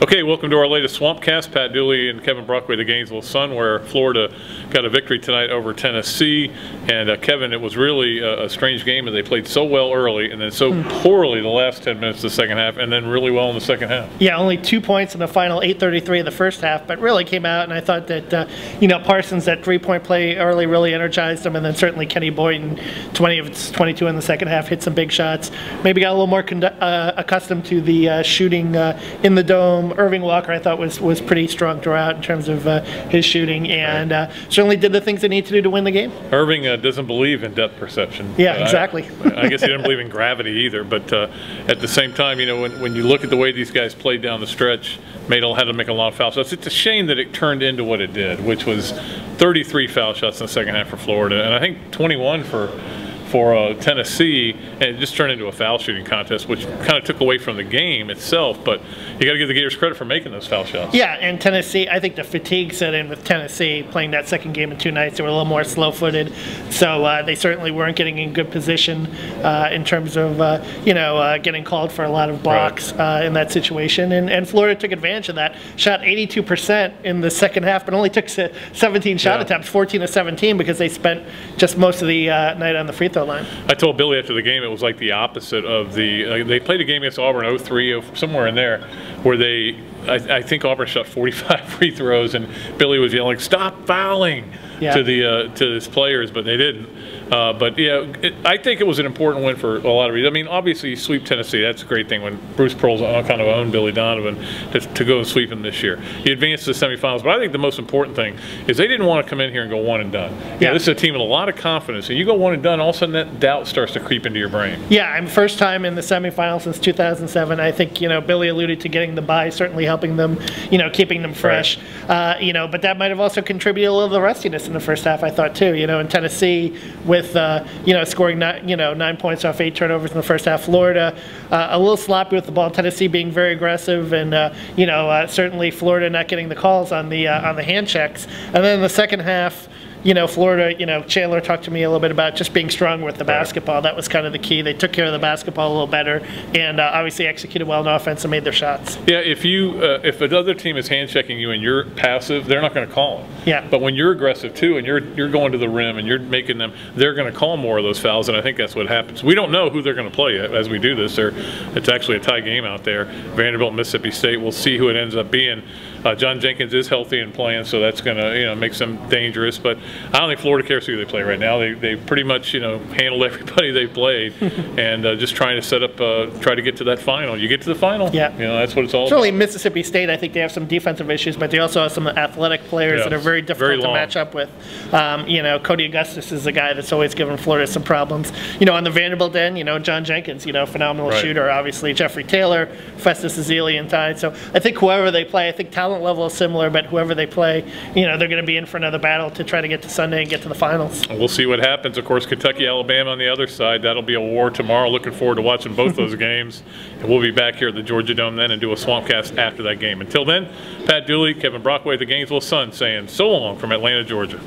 Okay, welcome to our latest Swampcast. Pat Dooley and Kevin Brockway, the Gainesville Sun, where Florida got a victory tonight over Tennessee. And Kevin, it was really a strange game, and they played so well early and then so poorly the last 10 minutes of the second half, and then really well in the second half. Yeah, only 2 points in the final 8:33 of the first half, but really came out, and I thought that, Parsons, that three-point play early really energized them, and then certainly Kenny Boynton, 20 of 22 in the second half, hit some big shots. Maybe got a little more accustomed to the shooting in the dome. Irving Walker, I thought, was pretty strong throughout in terms of his shooting, and certainly did the things they need to do to win the game. Irving doesn't believe in depth perception. Yeah, exactly. I guess he doesn't believe in gravity either, but at the same time, when you look at the way these guys played down the stretch, had to make a lot of foul shots. It's a shame that it turned into what it did, which was 33 foul shots in the second half for Florida, and I think 21 for Tennessee, and it just turned into a foul shooting contest, which kind of took away from the game itself. But you got to give the Gators credit for making those foul shots. Yeah, and Tennessee, I think the fatigue set in with Tennessee playing that second game in 2 nights. They were a little more slow-footed, so they certainly weren't getting in good position in terms of getting called for a lot of blocks in that situation. And Florida took advantage of that. Shot 82% in the second half, but only took 17 shot attempts, 14 of 17, because they spent just most of the night on the free throw line. I told Billy after the game it was like the opposite of they played a game against Auburn 0-3, somewhere in there, where I think Auburn shot 45 free throws, and Billy was yelling, "Stop fouling!" to his players, but they didn't. But yeah, I think it was an important win for a lot of reasons. I mean, obviously you sweep Tennessee, that's a great thing. When Bruce Pearl's kind of owned Billy Donovan to go and sweep him this year, he advanced to the semifinals. But I think the most important thing is they didn't want to come in here and go one and done. Yeah, this is a team with a lot of confidence, and you go one and done, all of a sudden that doubt starts to creep into your brain. Yeah, I'm first time in the semifinals since 2007. I think Billy alluded to getting the bye, certainly helping them, keeping them fresh. Right. But that might have also contributed a little of the rustiness in the first half, I thought too. In Tennessee with scoring 9 points off 8 turnovers in the first half. Florida a little sloppy with the ball. Tennessee being very aggressive, and certainly Florida not getting the calls on the hand checks. And then in the second half, Florida, Chandler talked to me a little bit about just being strong with the basketball. That was kind of the key. They took care of the basketball a little better, and obviously executed well on offense and made their shots. Yeah, if another team is hand checking you and you're passive, they're not going to call it. Yeah. But when you're aggressive too, and you're going to the rim and you're making them, they're going to call more of those fouls, and I think that's what happens. We don't know who they're going to play yet as we do this. It's actually a tie game out there. Vanderbilt, Mississippi State. We'll see who it ends up being. John Jenkins is healthy and playing, so that's going to make them dangerous. But I don't think Florida cares who they play right now. They pretty much handled everybody they played, and just trying to set up, try to get to that final. You get to the final, that's what it's all Certainly about. Mississippi State, I think they have some defensive issues, but they also have some athletic players that are very difficult to match up with. Cody Augustus is a guy that's always given Florida some problems. On the Vanderbilt end, John Jenkins, phenomenal shooter. Obviously Jeffrey Taylor, Festus Ezeli, and Tide. So I think whoever they play, I think talent level is similar, but whoever they play, they're going to be in for another battle to try to get to Sunday and get to the finals. We'll see what happens. Of course, Kentucky, Alabama on the other side. That'll be a war tomorrow. Looking forward to watching both those games. And we'll be back here at the Georgia Dome then and do a Swampcast after that game. Until then, Pat Dooley, Kevin Brockway, the Gainesville Sun, saying so long from Atlanta, Georgia.